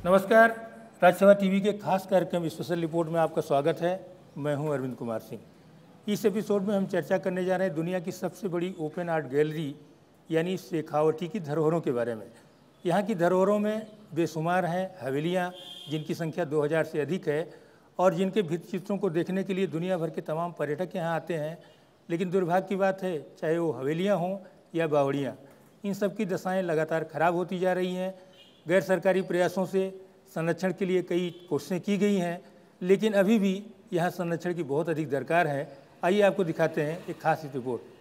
नमस्कार, राज्यसभा टीवी के खास कार्यक्रम स्पेशल रिपोर्ट में आपका स्वागत है। मैं हूं अरविंद कुमार सिंह। इस एपिसोड में हम चर्चा करने जा रहे हैं दुनिया की सबसे बड़ी ओपन आर्ट गैलरी यानी शेखावटी की धरोहरों के बारे में। यहाँ की धरोहरों में बेशुमार हैं हवेलियाँ, जिनकी संख्या 2000 से अधिक है और जिनके भित्ति चित्रों को देखने के लिए दुनिया भर के तमाम पर्यटक यहाँ आते हैं। लेकिन दुर्भाग्य की बात है, चाहे वो हवेलियाँ हों या बावड़ियाँ, इन सब की दशाएँ लगातार खराब होती जा रही हैं। गैर सरकारी प्रयासों से संरक्षण के लिए कई कोशिशें की गई हैं, लेकिन अभी भी यहाँ संरक्षण की बहुत अधिक दरकार है। आइए आपको दिखाते हैं एक खास रिपोर्ट।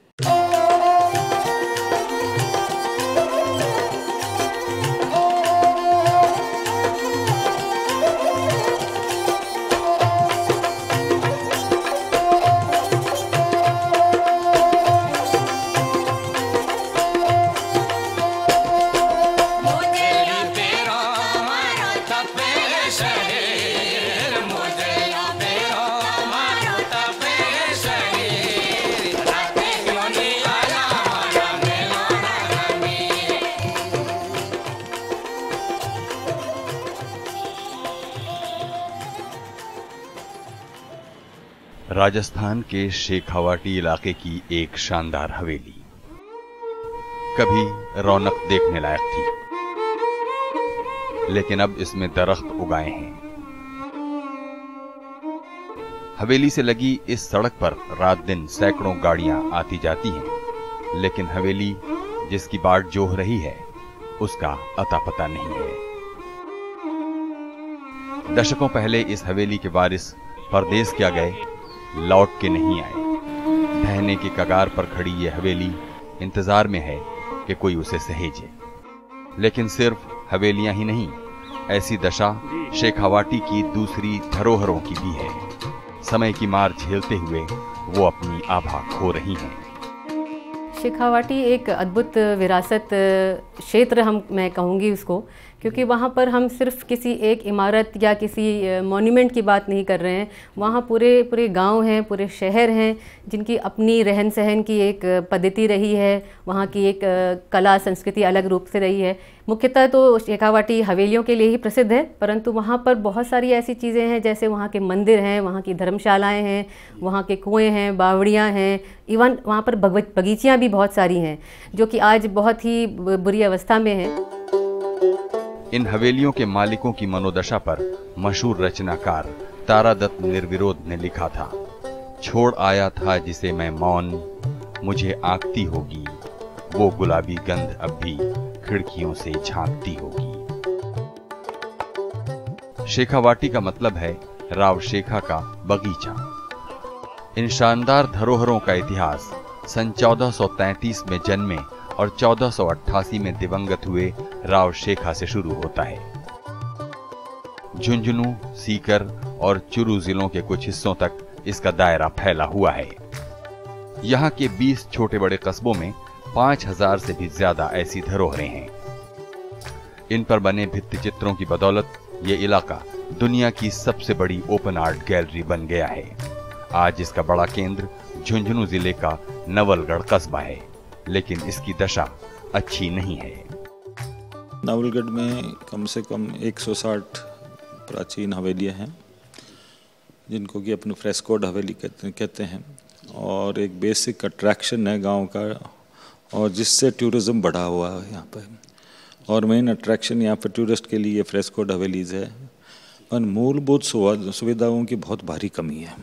राजस्थान के शेखावाटी इलाके की एक शानदार हवेली कभी रौनक देखने लायक थी, लेकिन अब इसमें दरख्त उगाए हैं। हवेली से लगी इस सड़क पर रात दिन सैकड़ों गाड़ियां आती जाती हैं, लेकिन हवेली जिसकी बाट जोह रही है उसका अता पता नहीं है। दशकों पहले इस हवेली के वारिस परदेस क्या गए, लौट के नहीं आए। ढहने की कगार पर खड़ी ये हवेली इंतजार में है कि कोई उसे सहेजे। लेकिन सिर्फ हवेलियां ही नहीं, ऐसी दशा शेखावाटी की दूसरी धरोहरों की भी है। समय की मार झेलते हुए वो अपनी आभा खो रही हैं। शेखावाटी एक अद्भुत विरासत क्षेत्र मैं कहूँगी उसको, क्योंकि वहाँ पर हम सिर्फ किसी एक इमारत या किसी मॉन्यूमेंट की बात नहीं कर रहे हैं। वहाँ पूरे गांव हैं, पूरे शहर हैं, जिनकी अपनी रहन सहन की एक पद्धति रही है। वहाँ की एक कला संस्कृति अलग रूप से रही है। मुख्यतः तो शेखावाटी हवेलियों के लिए ही प्रसिद्ध है, परंतु वहाँ पर बहुत सारी ऐसी चीज़ें हैं, जैसे वहाँ के मंदिर हैं, वहाँ की धर्मशालाएँ हैं, वहाँ के कुएँ हैं, बावड़ियाँ हैं, इवन वहाँ पर बगीचियाँ भी बहुत सारी हैं, जो कि आज बहुत ही बुरी अवस्था में हैं। इन हवेलियों के मालिकों की मनोदशा पर मशहूर रचनाकार तारादत्त निर्विरोध ने लिखा था, छोड़ आया था जिसे मैं मौन, मुझे आंकती होगी वो गुलाबी गंध अब भी खिड़कियों से झांकती होगी। शेखावाटी का मतलब है राव शेखा का बगीचा। इन शानदार धरोहरों का इतिहास सन 1433 में जन्मे और 1488 में दिवंगत हुए राव शेखा से शुरू होता है। झुंझुनू, सीकर और चुरू जिलों के कुछ हिस्सों तक इसका दायरा फैला हुआ है। यहाँ के 20 छोटे बड़े कस्बों में 5000 से भी ज्यादा ऐसी धरोहरें हैं। इन पर बने भित्ति चित्रों की बदौलत ये इलाका दुनिया की सबसे बड़ी ओपन आर्ट गैलरी बन गया है। आज इसका बड़ा केंद्र झुंझुनू जिले का नवलगढ़ कस्बा है, लेकिन इसकी दशा अच्छी नहीं है। नवलगढ़ में कम से कम 160 प्राचीन हवेलियां हैं, जिनको कि अपने फ्रेस्कोड हवेली कहते हैं, और एक बेसिक अट्रैक्शन है गांव का, और जिससे टूरिज्म बढ़ा हुआ है यहाँ पर। और मेन अट्रैक्शन यहाँ पर टूरिस्ट के लिए फ्रेस्कोड हवेलीज है। और मूलभूत सुविधाओं की बहुत भारी कमी है।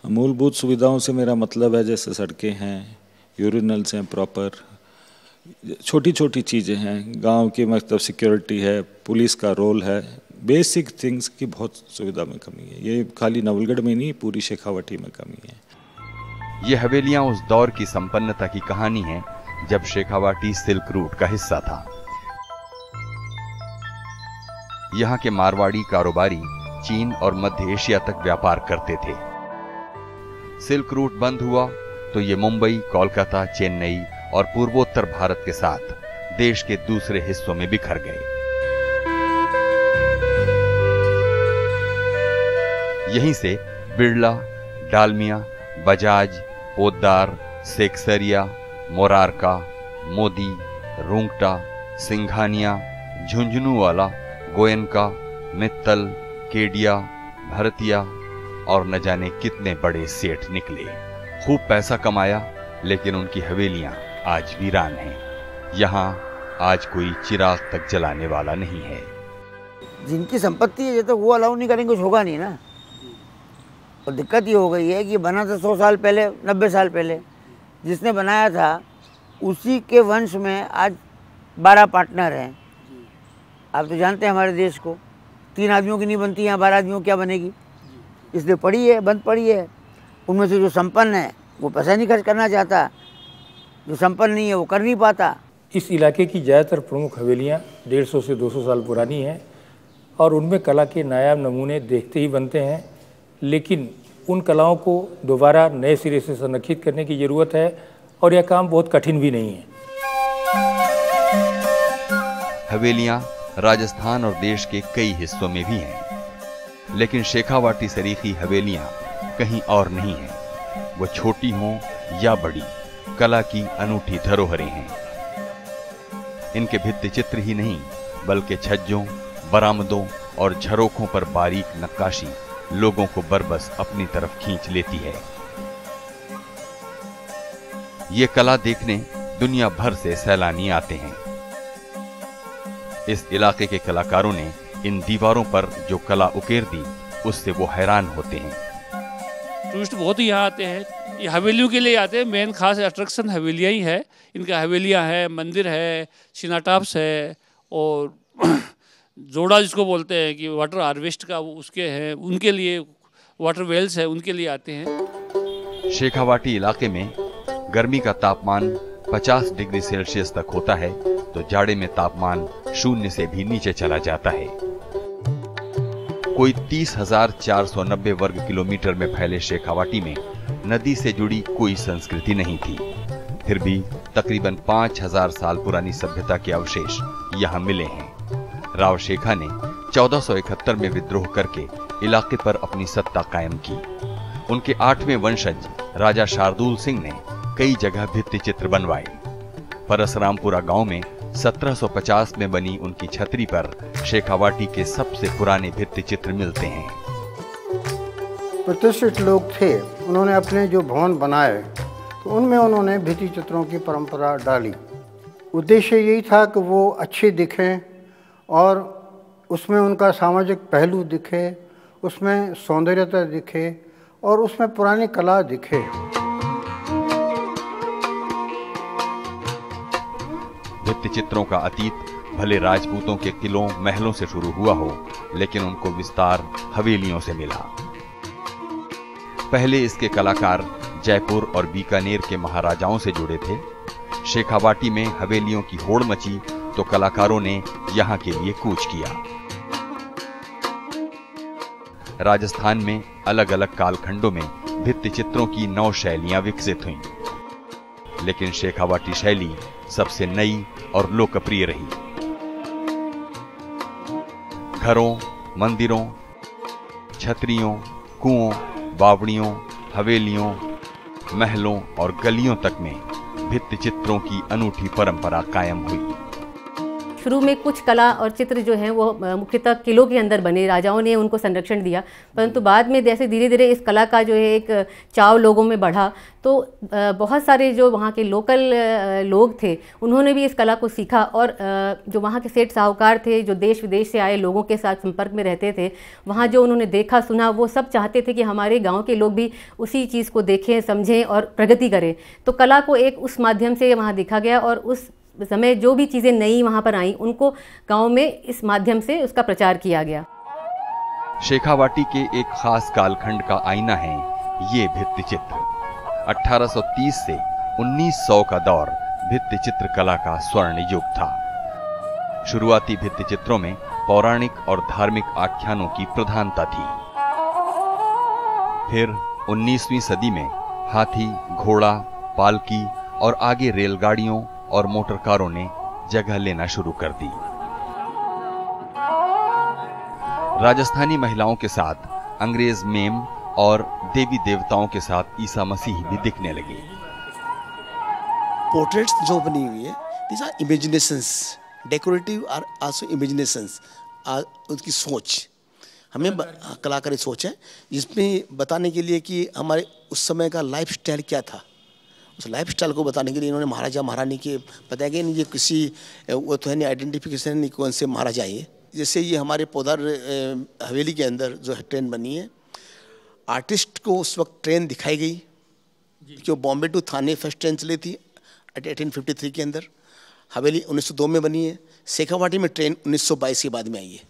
मूलभूत सुविधाओं से मेरा मतलब है जैसे सड़कें हैं, यूरिनल्स हैं प्रॉपर, छोटी छोटी चीज़ें हैं, गांव की मतलब सिक्योरिटी है, पुलिस का रोल है, बेसिक थिंग्स की बहुत सुविधा में कमी है। ये खाली नवलगढ़ में नहीं, पूरी शेखावाटी में कमी है। ये हवेलियां उस दौर की संपन्नता की कहानी है जब शेखावाटी सिल्क रूट का हिस्सा था। यहाँ के मारवाड़ी कारोबारी चीन और मध्य एशिया तक व्यापार करते थे। सिल्क रूट बंद हुआ तो ये मुंबई, कोलकाता, चेन्नई और पूर्वोत्तर भारत के साथ देश के दूसरे हिस्सों में बिखर गए। यहीं से बिरला, डालमिया, बजाज, पोद्दार, सेक्सरिया, मोरारका, मोदी, रूंगटा, सिंघानिया, झुंझुनू वाला, गोयनका, मित्तल, केडिया, भरतिया और न जाने कितने बड़े सेठ निकले। खूब पैसा कमाया, लेकिन उनकी हवेलियां आज वीरान हैं। यहाँ आज कोई चिराग तक जलाने वाला नहीं है। जिनकी संपत्ति है तो वो अलाउ नहीं करेंगे, कुछ होगा नहीं ना। और दिक्कत ये हो गई है कि बना था 100 साल पहले, 90 साल पहले, जिसने बनाया था उसी के वंश में आज 12 पार्टनर हैं। आप तो जानते हैं हमारे देश को 3 आदमियों की नहीं बनती, यहाँ 12 आदमियों की क्या बनेगी। इसलिए पड़ी है, बंद पड़ी है। उनमें से जो संपन्न है वो पैसा नहीं खर्च करना चाहता, जो संपन्न नहीं है वो कर नहीं पाता। इस इलाके की ज़्यादातर प्रमुख हवेलियाँ 150 से 200 साल पुरानी हैं और उनमें कला के नायाब नमूने देखते ही बनते हैं, लेकिन उन कलाओं को दोबारा नए सिरे से संरक्षित करने की ज़रूरत है और यह काम बहुत कठिन भी नहीं है। हवेलियां राजस्थान और देश के कई हिस्सों में भी हैं, लेकिन शेखावाटी सरीखी हवेलियां कहीं और नहीं हैं। वो छोटी हों या बड़ी, कला की अनूठी धरोहरें हैं। इनके भित्ति चित्र ही नहीं, बल्कि छज्जों, बरामदों और झरोखों पर बारीक नक्काशी लोगों को बरबस अपनी तरफ खींच लेती है। ये कला देखने दुनिया भर से सैलानी आते हैं। इस इलाके के कलाकारों ने इन दीवारों पर जो कला उकेर दी, उससे वो हैरान होते हैं। टूरिस्ट बहुत ही यहाँ आते हैं, ये हवेलियों के लिए आते हैं। मेन खास अट्रैक्शन हवेलियाँ ही है। इनका हवेलियाँ है, मंदिर है, सिनाटाप्स है और जोड़ा जिसको बोलते हैं कि वाटर हार्वेस्ट का, उसके हैं, उनके लिए वाटर वेल्स है, उनके लिए आते हैं। शेखावाटी इलाके में गर्मी का तापमान 50 डिग्री सेल्सियस तक होता है, तो जाड़े में तापमान 0 से भी नीचे चला जाता है। कोई 30,490 वर्ग किलोमीटर में फैले शेखावाटी में नदी से जुड़ी कोई संस्कृति नहीं थी। फिर भी तकरीबन 5,000 साल पुरानी सभ्यता के अवशेष यहाँ मिले हैं। राव शेखा ने 1471 में विद्रोह करके इलाके पर अपनी सत्ता कायम की। उनके 8वें वंशज राजा शार्दुल सिंह ने कई जगह भित्ति चित्र बनवाए। परसरामपुरा गांव में 1750 में बनी उनकी छतरी पर शेखावाटी के सबसे पुराने भित्ति चित्र मिलते हैं। प्रतिष्ठित लोग थे, उन्होंने अपने जो भवन बनाए तो उनमें उन्होंने भित्ति चित्रों की परंपरा डाली। उद्देश्य यही था कि वो अच्छे दिखें और उसमें उनका सामाजिक पहलू दिखे, उसमें सौंदर्यता दिखे और उसमें पुरानी कला दिखे। भित्ति चित्रों का अतीत भले राजपूतों के किलों महलों से शुरू हुआ हो, लेकिन उनको विस्तार हवेलियों से मिला। पहले इसके कलाकार जयपुर और बीकानेर के महाराजाओं से जुड़े थे। शेखावाटी में हवेलियों की होड़ मची तो कलाकारों ने यहाँ के लिए कूच किया। राजस्थान में अलग अलग कालखंडों में भित्ति चित्रों की 9 शैलियां विकसित हुईं, लेकिन शेखावाटी शैली सबसे नई और लोकप्रिय रही। घरों, मंदिरों, छतरियों, कुओं, बावड़ियों, हवेलियों, महलों और गलियों तक में भित्ति चित्रों की अनूठी परंपरा कायम हुई। शुरू में कुछ कला और चित्र जो हैं वो मुख्यतः किलों के अंदर बने, राजाओं ने उनको संरक्षण दिया, परंतु बाद में जैसे धीरे धीरे इस कला का जो है एक चाव लोगों में बढ़ा, तो बहुत सारे जो वहाँ के लोकल लोग थे उन्होंने भी इस कला को सीखा और जो वहाँ के सेठ साहूकार थे, जो देश विदेश से आए लोगों के साथ संपर्क में रहते थे, वहाँ जो उन्होंने देखा सुना, वो सब चाहते थे कि हमारे गाँव के लोग भी उसी चीज़ को देखें, समझें और प्रगति करें। तो कला को एक उस माध्यम से वहाँ देखा गया और उस समय जो भी चीज़ें नई वहाँ पर आई उनको गांव में इस माध्यम से उसका प्रचार किया गया। शेखावाटी के एक खास कालखंड का आईना है ये भित्ति चित्र। 1830 से 1900 का दौर भित्ति चित्र कला का स्वर्ण युग था। शुरुआती भित्ति चित्रों में पौराणिक और धार्मिक आख्यानों की प्रधानता थी। फिर 19वीं सदी में हाथी, घोड़ा, पालकी और आगे रेलगाड़ियों और मोटर कारों ने जगह लेना शुरू कर दी। राजस्थानी महिलाओं के साथ अंग्रेज मेम और देवी देवताओं के साथ ईसा मसीह भी दिखने लगे। पोर्ट्रेट्स जो बनी हुई है, these are imaginations, decorative are also imaginations। उसकी सोच, हमें कलाकारी सोच है, जिसमें बताने के लिए कि हमारे उस समय का लाइफस्टाइल क्या था, उस लाइफस्टाइल को बताने के लिए इन्होंने महाराजा महारानी के बताया गया। नहीं ये किसी वो तो है नहीं आइडेंटिफिकेशन नहीं कौन से महाराजा ये। जैसे ये हमारे पौधार हवेली के अंदर जो है ट्रेन बनी है, आर्टिस्ट को उस वक्त ट्रेन दिखाई गई, जो Bombay to Thane first train चली थी 1853 के अंदर। हवेली 1902 में बनी है, शेखावाटी में ट्रेन 1922 के बाद में आई है।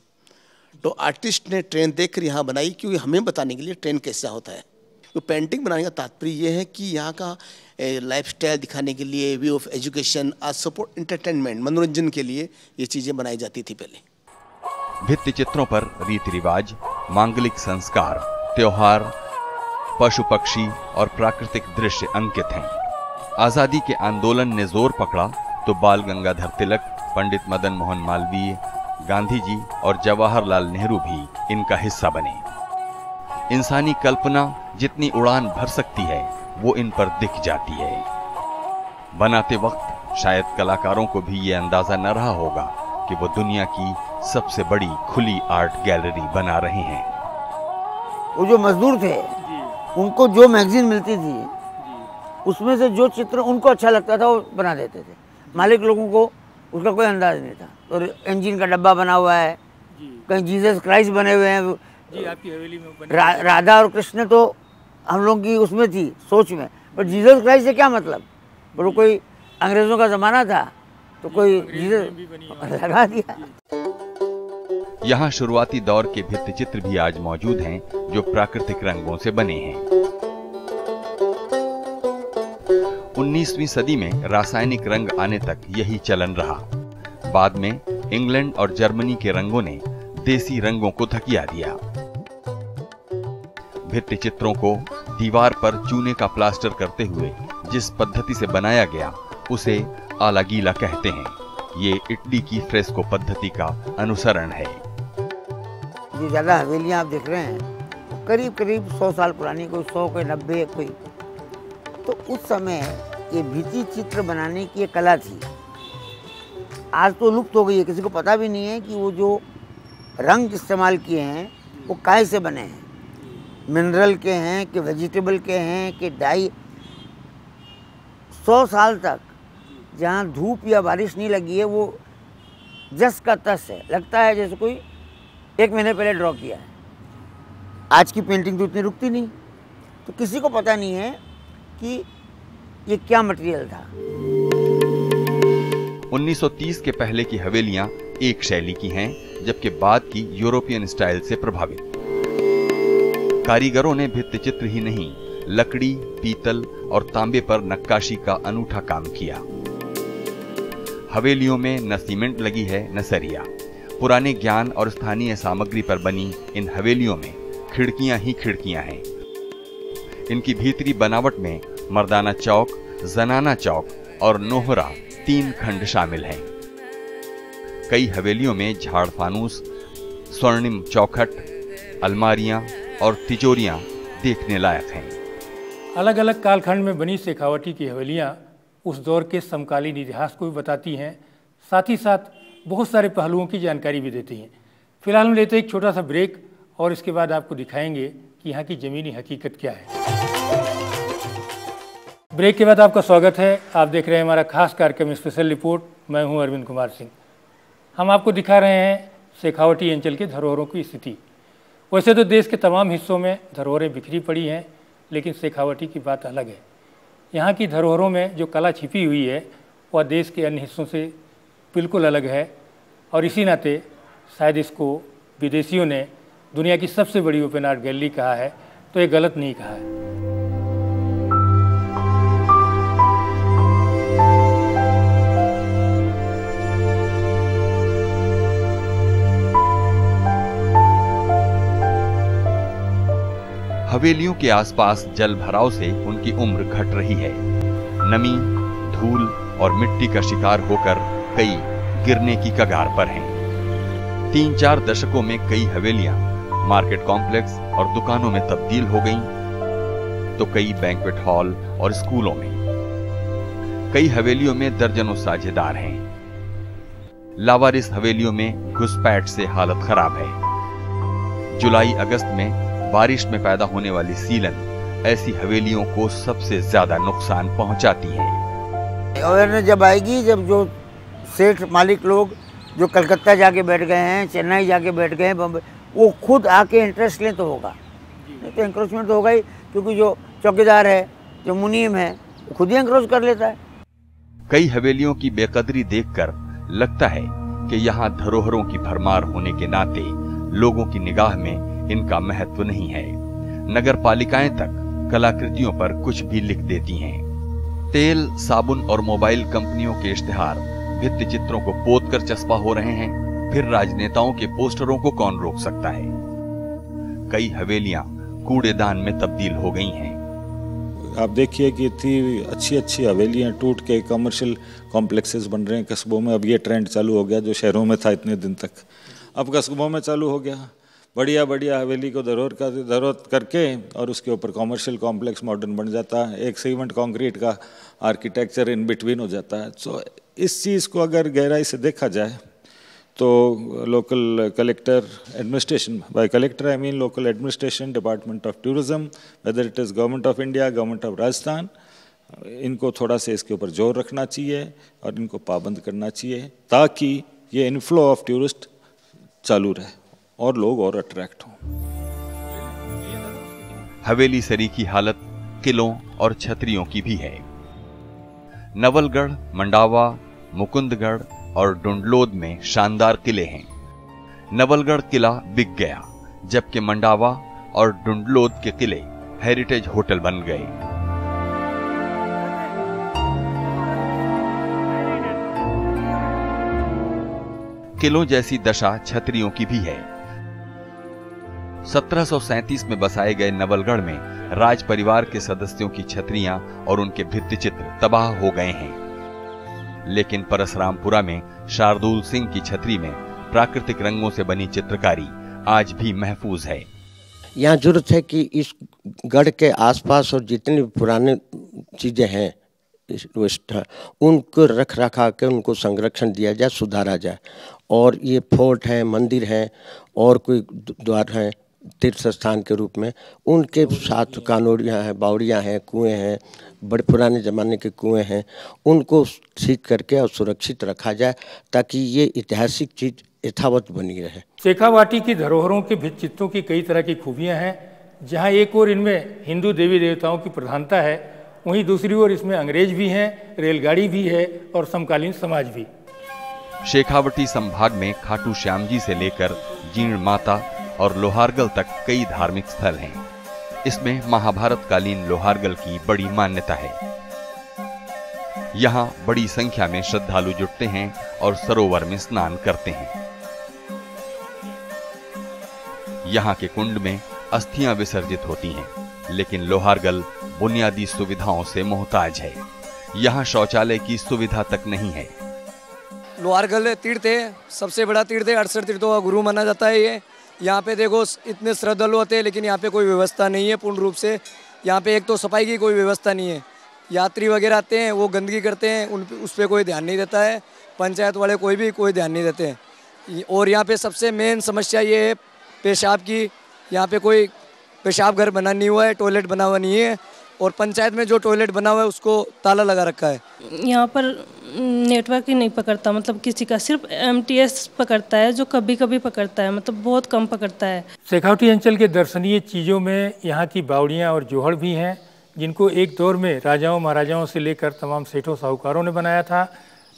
तो आर्टिस्ट ने ट्रेन देखकर यहाँ बनाई, क्योंकि हमें बताने के लिए ट्रेन कैसा होता है। तो पेंटिंग बनाने का तात्पर्य ये है कि यहाँ का लाइफस्टाइल दिखाने के लिए, way of education, support entertainment, मनोरंजन के लिए ये चीज़ें बनाई जाती थी पहले। भित्ति चित्रों पर रीति रिवाज, मांगलिक संस्कार, त्योहार, पशु पक्षी और प्राकृतिक दृश्य अंकित हैं। आजादी के आंदोलन ने जोर पकड़ा तो बाल गंगाधर तिलक, पंडित मदन मोहन मालवीय, गांधी जी और जवाहरलाल नेहरू भी इनका हिस्सा बने। इंसानी कल्पना जितनी उड़ान भर सकती है वो इन पर दिख जाती है। बनाते वक्त शायद कलाकारों को भी ये अंदाजा न रहा होगा कि वो दुनिया की सबसे बड़ी खुली आर्ट गैलरी बना रहे हैं। वो जो मजदूर थे उनको जो मैगजीन मिलती थी उसमें से जो चित्र उनको अच्छा लगता था वो बना देते थे। मालिक लोगों को उसका कोई अंदाज नहीं था। और इंजन का डब्बा बना हुआ है, कहीं जीसस क्राइस्ट बने हुए हैं जी आपकी हवेली में राधा और कृष्ण तो हम लोग की उसमें थी सोच में, पर जीसस क्राइस्ट से क्या मतलब। पर वो कोई अंग्रेज़ों का ज़माना था तो कोई जीसस लगा दिया। यहाँ शुरुआती दौर के भित्ति चित्र भी आज मौजूद हैं जो प्राकृतिक रंगों से बने हैं। 19वीं सदी में रासायनिक रंग आने तक यही चलन रहा। बाद में इंग्लैंड और जर्मनी के रंगों ने देसी रंगों को धकिया दिया। भित्ति चित्रों को दीवार पर चूने का प्लास्टर करते हुए जिस पद्धति से बनाया गया उसे आला गीला कहते हैं। ये इटली की फ्रेस्को पद्धति का अनुसरण है। ये ज़्यादा हवेलियाँ आप देख रहे हैं करीब करीब 100 साल पुरानी, कोई 100 कोई 90 कोई। तो उस समय ये भित्ति चित्र बनाने की एक कला थी। आज तो लुप्त हो गई है, किसी को पता भी नहीं है कि वो जो रंग इस्तेमाल किए हैं वो काहे से बने हैं, मिनरल के हैं कि वेजिटेबल के हैं कि डाई। 100 साल तक जहाँ धूप या बारिश नहीं लगी है वो जस का तस है, लगता है जैसे कोई 1 महीने पहले ड्रॉ किया है। आज की पेंटिंग तो इतनी रुकती नहीं, तो किसी को पता नहीं है कि ये क्या मटेरियल था। 1930 के पहले की हवेलियां एक शैली की हैं, जबकि बाद की यूरोपियन स्टाइल से प्रभावित। कारीगरों ने भित्ति चित्र ही नहीं, लकड़ी, पीतल और तांबे पर नक्काशी का अनूठा काम किया। हवेलियों में न सीमेंट लगी है न सरिया। पुराने ज्ञान और स्थानीय सामग्री पर बनी इन हवेलियों में खिड़कियां ही खिड़कियां हैं। इनकी भीतरी बनावट में मर्दाना चौक, जनाना चौक और नोहरा 3 खंड शामिल हैं। कई हवेलियों में झाड़ फानूस, स्वर्णिम चौखट, अलमारियां और तिजोरियां देखने लायक हैं। अलग अलग कालखंड में बनी शेखावटी की हवेलियां उस दौर के समकालीन इतिहास को भी बताती हैं, साथ ही साथ बहुत सारे पहलुओं की जानकारी भी देती हैं। फिलहाल हम लेते हैं एक छोटा सा ब्रेक और इसके बाद आपको दिखाएंगे कि यहाँ की ज़मीनी हकीकत क्या है। ब्रेक के बाद आपका स्वागत है। आप देख रहे हैं हमारा खास कार्यक्रम स्पेशल रिपोर्ट। मैं हूं अरविंद कुमार सिंह। हम आपको दिखा रहे हैं शेखावटी अंचल के धरोहरों की स्थिति। वैसे तो देश के तमाम हिस्सों में धरोहरें बिखरी पड़ी हैं, लेकिन शेखावटी की बात अलग है। यहाँ की धरोहरों में जो कला छिपी हुई है वह देश के अन्य हिस्सों से बिल्कुल अलग है, और इसी नाते शायद इसको विदेशियों ने दुनिया की सबसे बड़ी ओपन आर्ट गैलरी कहा है, तो ये गलत नहीं कहा है। हवेलियों के आसपास जल भराव से उनकी उम्र घट रही है। नमी, धूल और मिट्टी का शिकार होकर कई गिरने की कगार पर हैं। 3-4 दशकों में कई हवेलियां मार्केट कॉम्प्लेक्स और दुकानों में तब्दील हो गईं, तो कई बैंक्वेट हॉल और स्कूलों में। कई हवेलियों में दर्जनों साझेदार हैं। लावारिस हवेलियों में घुसपैठ से हालत खराब है। जुलाई अगस्त में बारिश में पैदा होने वाली सीलन ऐसी हवेलियों को सबसे ज्यादा नुकसान पहुंचाती है। अवेयरनेस जब आएगी, जब जो सेठ मालिक लोग जो कलकत्ता जाके बैठ गए हैं, चेन्नई जाके बैठ गए हैं, बम्बई, वो खुद आके इंटरेस्ट लें तो होगा, नहीं तो इंक्रोचमेंट तो होगा ही, क्योंकि जो चौकीदार है, जो मुनीम है, वो खुद ही इंक्रोच कर लेता है। कई हवेलियों की बेकदरी देखकर लगता है कि यहाँ धरोहरों की भरमार होने के नाते लोगों की निगाह में इनका महत्व नहीं है। नगर पालिकाएं तक कलाकृतियों पर कुछ भी लिख देती हैं। तेल, साबुन और मोबाइल कंपनियों के इश्तिहार भित्ति चित्रों को पोत कर चस्पा हो रहे हैं, फिर राजनेताओं के पोस्टरों को कौन रोक सकता है। कई हवेलियां कूड़ेदान में तब्दील हो गई हैं। आप देखिए कि इतनी अच्छी अच्छी हवेलियां टूट के कमर्शियल कॉम्प्लेक्सेस बन रहे हैं कस्बों में। अब ये ट्रेंड चालू हो गया जो शहरों में था इतने दिन तक, अब कस्बों में चालू हो गया। बढ़िया बढ़िया हवेली को धरोहर करके और उसके ऊपर कॉमर्शियल कॉम्प्लेक्स मॉडर्न बन जाता है, एक सीमेंट कंक्रीट का आर्किटेक्चर इन बिटवीन हो जाता है। सो इस चीज़ को अगर गहराई से देखा जाए तो local collector administration, by collector I mean local administration, department of tourism, whether it is government of India, government of Rajasthan, इनको थोड़ा सा इसके ऊपर जोर रखना चाहिए और इनको पाबंद करना चाहिए ताकि ये इनफ्लो ऑफ टूरिस्ट चालू रहे और लोग और अट्रैक्ट हों। हवेली सरी की हालत किलों और छतरियों की भी है। नवलगढ़, मंडावा, मुकुंदगढ़ और डुंडलोद में शानदार किले हैं। नवलगढ़ किला बिक गया, जबकि मंडावा और डुंडलोद के किले हेरिटेज होटल बन गए। किलों जैसी दशा छतरियों की भी है। 1737 में बसाए गए नवलगढ़ में राज परिवार के सदस्यों की छतरियां और उनके भित्ति चित्र तबाह हो गए हैं, लेकिन परसरामपुरा में शार्दुल सिंह की छतरी में प्राकृतिक रंगों से बनी चित्रकारी आज भी महफूज है। यहाँ जरूरत है कि इस गढ़ के आसपास और जितनी पुरानी चीजें हैं उनको रख रखा के उनको संरक्षण दिया जाए, सुधारा जाए। और ये फोर्ट हैं, मंदिर हैं और कोई द्वार हैं तीर्थ स्थान के रूप में, उनके साथ कानोड़ियाँ हैं, बावड़ियाँ हैं, कुएं हैं, बड़े पुराने ज़माने के कुएं हैं, उनको ठीक करके और सुरक्षित रखा जाए ताकि ये ऐतिहासिक चीज़ यथावत बनी रहे। शेखावाटी की धरोहरों के भित्ति चित्रों की कई तरह की खूबियां हैं। जहां एक ओर इनमें हिंदू देवी देवताओं की प्रधानता है, वहीं दूसरी ओर इसमें अंग्रेज भी हैं, रेलगाड़ी भी है और समकालीन समाज भी। शेखावटी संभाग में खाटू श्याम जी से लेकर जीर्ण माता और लोहारगल तक कई धार्मिक स्थल हैं। इसमें महाभारत कालीन लोहारगल की बड़ी मान्यता है। यहाँ बड़ी संख्या में श्रद्धालु जुटते हैं और सरोवर में स्नान करते हैं। यहाँ के कुंड में अस्थियां विसर्जित होती हैं, लेकिन लोहारगल बुनियादी सुविधाओं से मोहताज है। यहाँ शौचालय की सुविधा तक नहीं है। लोहारगल तीर्थ है, सबसे बड़ा तीर्थ है, 68 तीर्थों का गुरु माना जाता है ये। यहाँ पे देखो इतने श्रद्धालु होते हैं, लेकिन यहाँ पे कोई व्यवस्था नहीं है पूर्ण रूप से। यहाँ पे एक तो सफाई की कोई व्यवस्था नहीं है, यात्री वगैरह आते हैं वो गंदगी करते हैं, उस पर कोई ध्यान नहीं देता है, पंचायत वाले कोई ध्यान नहीं देते हैं। और यहाँ पे सबसे मेन समस्या ये है पेशाब की। यहाँ पे कोई पेशाब घर बना नहीं हुआ है, टॉयलेट बना हुआ नहीं है, और पंचायत में जो टॉयलेट बना हुआ है उसको ताला लगा रखा है। यहाँ पर नेटवर्क ही नहीं पकड़ता, मतलब किसी का सिर्फ MTS पकड़ता है, जो कभी कभी पकड़ता है, मतलब बहुत कम पकड़ता है। शेखावटी अंचल के दर्शनीय चीज़ों में यहाँ की बावड़ियाँ और जोहड़ भी हैं, जिनको एक दौर में राजाओं महाराजाओं से लेकर तमाम सेठों साहूकारों ने बनाया था,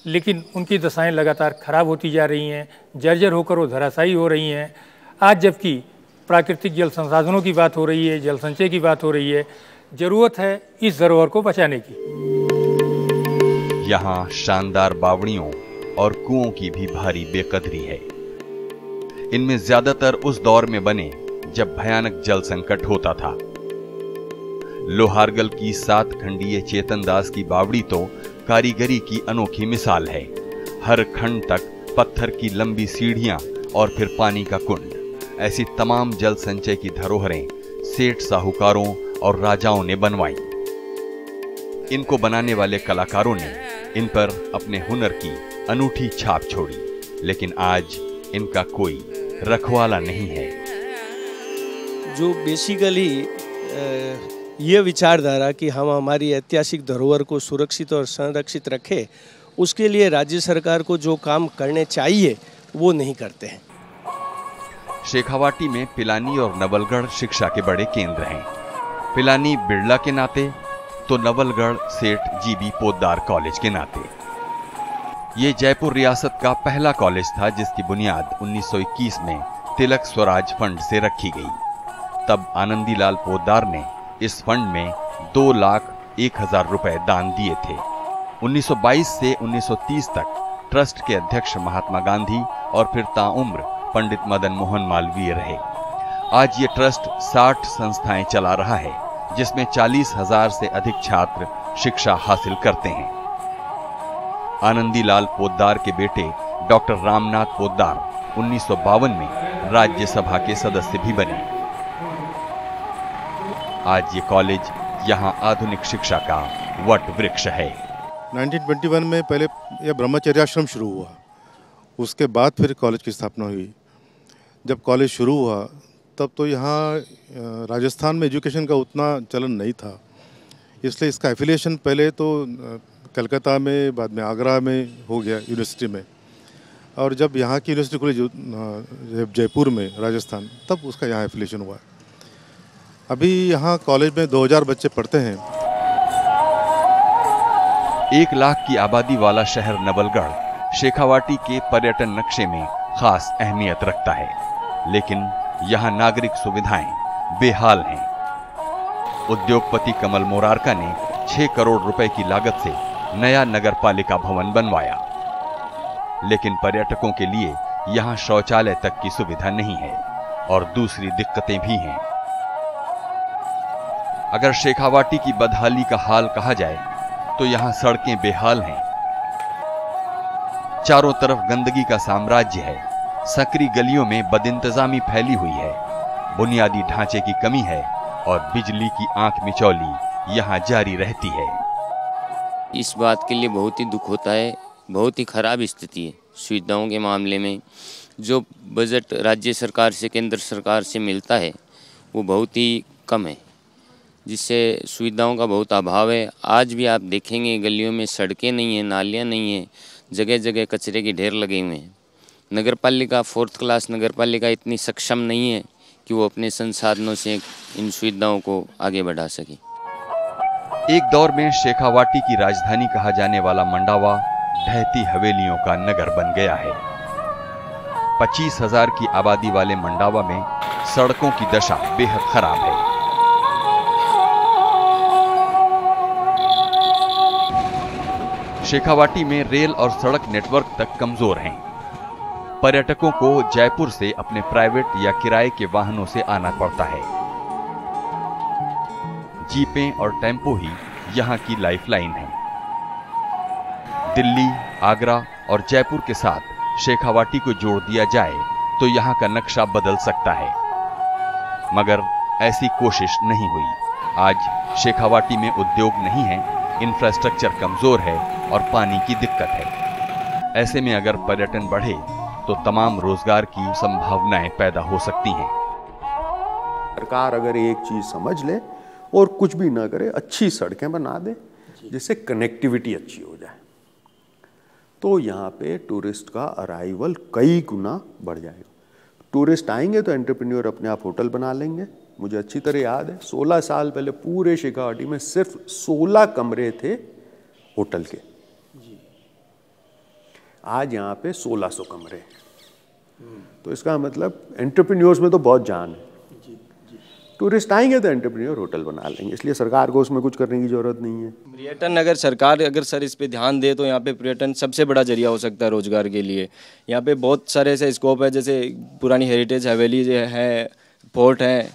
लेकिन उनकी दशाएं लगातार खराब होती जा रही हैं, जर्जर होकर वो धराशायी हो रही हैं। आज जबकि प्राकृतिक जल संसाधनों की बात हो रही है, जल संचय की बात हो रही है, जरूरत है इस धरोहर को बचाने की। यहाँ शानदार बावड़ियों और कुओं की भी भारी बेकदरी है। इनमें ज्यादातर उस दौर में बने जब भयानक जल संकट होता था। लोहारगल की 7 खंडीय चेतन दास की बावड़ी तो कारीगरी की अनोखी मिसाल है। हर खंड तक पत्थर की लंबी सीढ़ियां और फिर पानी का कुंड, ऐसी तमाम जल संचय की धरोहरें सेठ साहूकारों और राजाओं ने बनवाई। इनको बनाने वाले कलाकारों ने इन पर अपने हुनर की अनूठी छाप छोड़ी। लेकिन आज इनका कोई रखवाला नहीं है। जो बेसिकली ये विचारधारा कि हम हमारी ऐतिहासिक धरोहर को सुरक्षित और संरक्षित रखें, उसके लिए राज्य सरकार को जो काम करने चाहिए वो नहीं करते हैं। शेखावाटी में पिलानी और नवलगढ़ शिक्षा के बड़े केंद्र हैं। पिलानी बिरला के नाते तो नवलगढ़ सेठ जीबी पोद्दार कॉलेज के नाते। ये जयपुर रियासत का पहला कॉलेज था जिसकी बुनियाद 1921 में तिलक स्वराज फंड से रखी गई। तब आनंदीलाल पोद्दार ने इस फंड में 2,01,000 रुपए दान दिए थे। 1922 से 1930 तक ट्रस्ट के अध्यक्ष महात्मा गांधी और फिर ताउम्र पंडित मदन मोहन मालवीय रहे। आज ये ट्रस्ट 60 संस्थाएं चला रहा है, जिसमें 40,000 से अधिक छात्र शिक्षा हासिल करते हैं। आनंदीलाल पोद्दार के बेटे डॉक्टर रामनाथ पोद्दार 1952 में राज्यसभा के सदस्य भी बने। आज ये कॉलेज यहाँ आधुनिक शिक्षा का वट वृक्ष है। 1921 में पहले यह ब्रह्मचर्याश्रम शुरू हुआ, उसके बाद फिर कॉलेज की स्थापना हुई। जब कॉलेज शुरू हुआ तब तो यहाँ राजस्थान में एजुकेशन का उतना चलन नहीं था, इसलिए इसका एफिलिएशन पहले तो कलकत्ता में, बाद में आगरा में हो गया यूनिवर्सिटी में, और जब यहाँ की यूनिवर्सिटी खुली जयपुर में राजस्थान, तब उसका यहाँ एफिलिएशन हुआ। अभी यहाँ कॉलेज में 2000 बच्चे पढ़ते हैं। 1 लाख की आबादी वाला शहर नवलगढ़ शेखावाटी के पर्यटन नक्शे में खास अहमियत रखता है, लेकिन यहाँ नागरिक सुविधाएं बेहाल हैं। उद्योगपति कमल मोरारका ने 6 करोड़ रुपए की लागत से नया नगर पालिका भवन बनवाया, लेकिन पर्यटकों के लिए यहाँ शौचालय तक की सुविधा नहीं है और दूसरी दिक्कतें भी हैं। अगर शेखावाटी की बदहाली का हाल कहा जाए तो यहाँ सड़कें बेहाल हैं। चारों तरफ गंदगी का साम्राज्य है। सकरी गलियों में बदइंतजामी फैली हुई है। बुनियादी ढांचे की कमी है और बिजली की आंख मिचौली यहाँ जारी रहती है। इस बात के लिए बहुत ही दुख होता है। बहुत ही खराब स्थिति है सुविधाओं के मामले में। जो बजट राज्य सरकार से, केंद्र सरकार से मिलता है वो बहुत ही कम है, जिससे सुविधाओं का बहुत अभाव है। आज भी आप देखेंगे गलियों में सड़कें नहीं हैं, नालियाँ नहीं हैं, जगह जगह कचरे के ढेर लगे हुए हैं। नगर पालिका, 4th क्लास नगर पालिका इतनी सक्षम नहीं है कि वो अपने संसाधनों से इन सुविधाओं को आगे बढ़ा सके। एक दौर में शेखावाटी की राजधानी कहा जाने वाला मंडावा ढहती हवेलियों का नगर बन गया है। 25,000 की आबादी वाले मंडावा में सड़कों की दशा बेहद खराब है। शेखावाटी में रेल और सड़क नेटवर्क तक कमजोर हैं। पर्यटकों को जयपुर से अपने प्राइवेट या किराए के वाहनों से आना पड़ता है। जीपें और टेम्पो ही यहाँ की लाइफलाइन है। दिल्ली, आगरा और जयपुर के साथ शेखावाटी को जोड़ दिया जाए तो यहाँ का नक्शा बदल सकता है, मगर ऐसी कोशिश नहीं हुई। आज शेखावाटी में उद्योग नहीं है, इंफ्रास्ट्रक्चर कमजोर है और पानी की दिक्कत है। ऐसे में अगर पर्यटन बढ़े तो तमाम रोजगार की संभावनाएं पैदा हो सकती हैं। सरकार अगर एक चीज समझ ले और कुछ भी ना करे, अच्छी सड़कें बना दे जिससे कनेक्टिविटी अच्छी हो जाए, तो यहाँ पे टूरिस्ट का अराइवल कई गुना बढ़ जाएगा। टूरिस्ट आएंगे तो एंटरप्रेन्योर अपने आप होटल बना लेंगे। मुझे अच्छी तरह याद है 16 साल पहले पूरे शेखावाटी में सिर्फ 16 कमरे थे होटल के। आज यहाँ पे 1600 कमरे। तो इसका मतलब एंटरप्रेन्योर्स में तो बहुत जान है। टूरिस्ट आएंगे तो एंटरप्रेन्योर होटल बना लेंगे, इसलिए सरकार को उसमें कुछ करने की जरूरत नहीं है। पर्यटन अगर सरकार सर इस पे ध्यान दे तो यहाँ पे पर्यटन सबसे बड़ा जरिया हो सकता है रोजगार के लिए। यहाँ पे बहुत सारे ऐसे स्कोप है, जैसे पुरानी हेरिटेज हवेली है, फोर्ट है,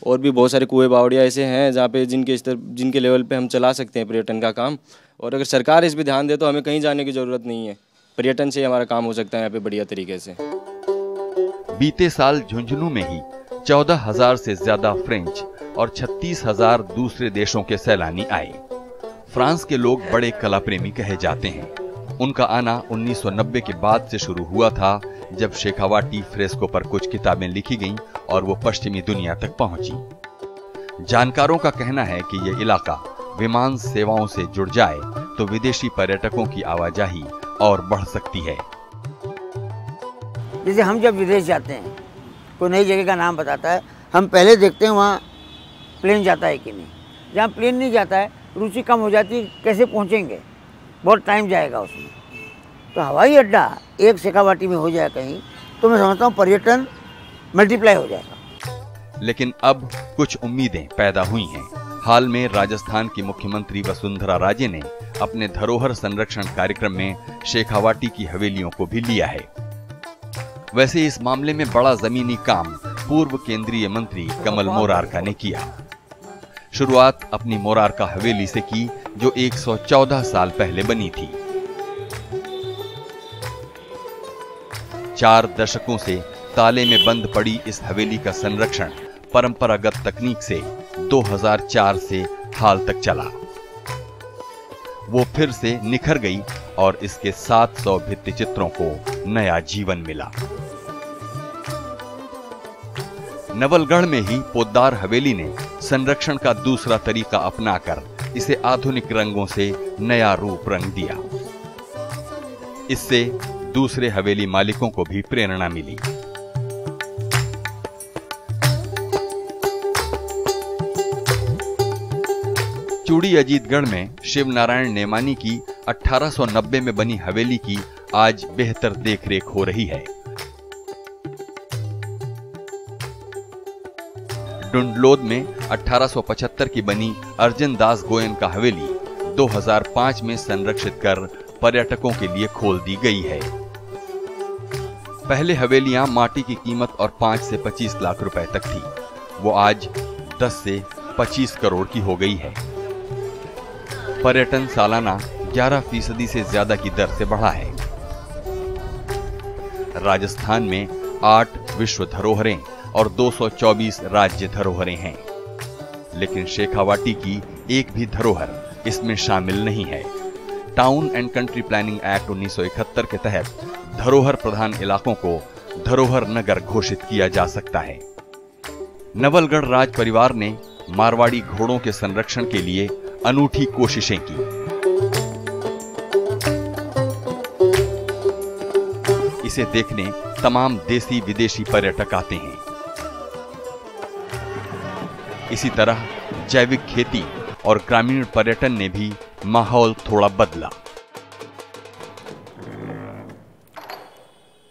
और भी बहुत सारे कुएं बावड़िया ऐसे हैं जहाँ पे जिनके लेवल पे हम चला सकते हैं पर्यटन का काम। और अगर सरकार इस पे ध्यान दे तो हमें कहीं जाने की जरूरत नहीं है, पर्यटन से हमारा काम हो सकता है यहाँ पे बढ़िया तरीके से। बीते साल झुंझुनू में ही 14,000 से ज्यादा फ्रेंच और 36,000 दूसरे देशों के सैलानी आए। फ्रांस के लोग बड़े कला प्रेमी कहे जाते हैं। उनका आना 1990 के बाद से शुरू हुआ था, जब शेखावाटी फ्रेस्को पर कुछ किताबें लिखी गईं और वो पश्चिमी दुनिया तक पहुंची। जानकारों का कहना है कि यह इलाका विमान सेवाओं से जुड़ जाए तो विदेशी पर्यटकों की आवाजाही और बढ़ सकती है। जैसे हम जब विदेश जाते हैं, कोई नई जगह का नाम बताता है, हम पहले देखते हैं वहाँ प्लेन जाता है कि नहीं। जहाँ प्लेन नहीं जाता है, रुचि कम हो जाती है, कैसे पहुँचेंगे, बहुत टाइम जाएगा उसमें। तो हवाई अड्डा एक शेखावाटी में हो जाए कहीं, तो मैं समझता हूँ पर्यटन मल्टीप्लाई हो जाएगा। लेकिन अब कुछ उम्मीदें पैदा हुई हैं। हाल में राजस्थान की मुख्यमंत्री वसुंधरा राजे ने अपने धरोहर संरक्षण कार्यक्रम में शेखावाटी की हवेलियों को भी लिया है। वैसे इस मामले में बड़ा जमीनी काम पूर्व केंद्रीय मंत्री कमल मोरारका ने किया। शुरुआत अपनी मोरारका हवेली से की, जो 114 साल पहले बनी थी। 4 दशकों से ताले में बंद पड़ी इस हवेली का संरक्षण परंपरागत तकनीक से 2004 से हाल तक चला। वो फिर से निखर गई और इसके 700 भित्ति चित्रों को नया जीवन मिला। नवलगढ़ में ही पोद्दार हवेली ने संरक्षण का दूसरा तरीका अपनाकर इसे आधुनिक रंगों से नया रूप रंग दिया। इससे दूसरे हवेली मालिकों को भी प्रेरणा मिली। चूड़ी अजीतगढ़ में शिव नारायण नेमानी की 1890 में बनी हवेली की आज बेहतर देखरेख हो रही है। डुंडलोद में 1875 की बनी अर्जन दास गोयन का हवेली 2005 में संरक्षित कर पर्यटकों के लिए खोल दी गई है। पहले हवेलियां माटी की कीमत और 5 से 25 लाख रुपए तक थी, वो आज 10 से 25 करोड़ की हो गई है। पर्यटन सालाना 11% से ज्यादा की दर से बढ़ा है। राजस्थान में 8 विश्व धरोहरें और 224 राज्य धरोहरें हैं, लेकिन शेखावाटी की एक भी धरोहर इसमें शामिल नहीं है। Town and country planning act 1971 के तहत धरोहर प्रधान इलाकों को धरोहर नगर घोषित किया जा सकता है। नवलगढ़ राज परिवार ने मारवाड़ी घोड़ों के संरक्षण के लिए अनूठी कोशिशें की। इसे देखने तमाम देसी विदेशी पर्यटक आते हैं। इसी तरह जैविक खेती और ग्रामीण पर्यटन ने भी माहौल थोड़ा बदला।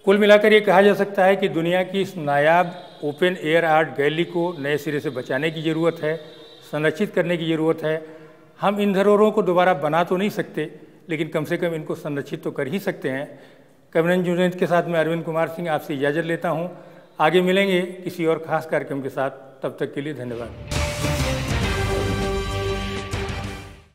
कुल मिलाकर ये कहा जा सकता है कि दुनिया की इस नायाब ओपन एयर आर्ट गैलरी को नए सिरे से बचाने की ज़रूरत है, संरक्षित करने की ज़रूरत है। हम इन धरोहरों को दोबारा बना तो नहीं सकते, लेकिन कम से कम इनको संरक्षित तो कर ही सकते हैं। कैमरन जूनेद के साथ मैं अरविंद कुमार सिंह आपसे इजाज़त लेता हूँ। आगे मिलेंगे किसी और खास कार्यक्रम के साथ, तब तक के लिए धन्यवाद।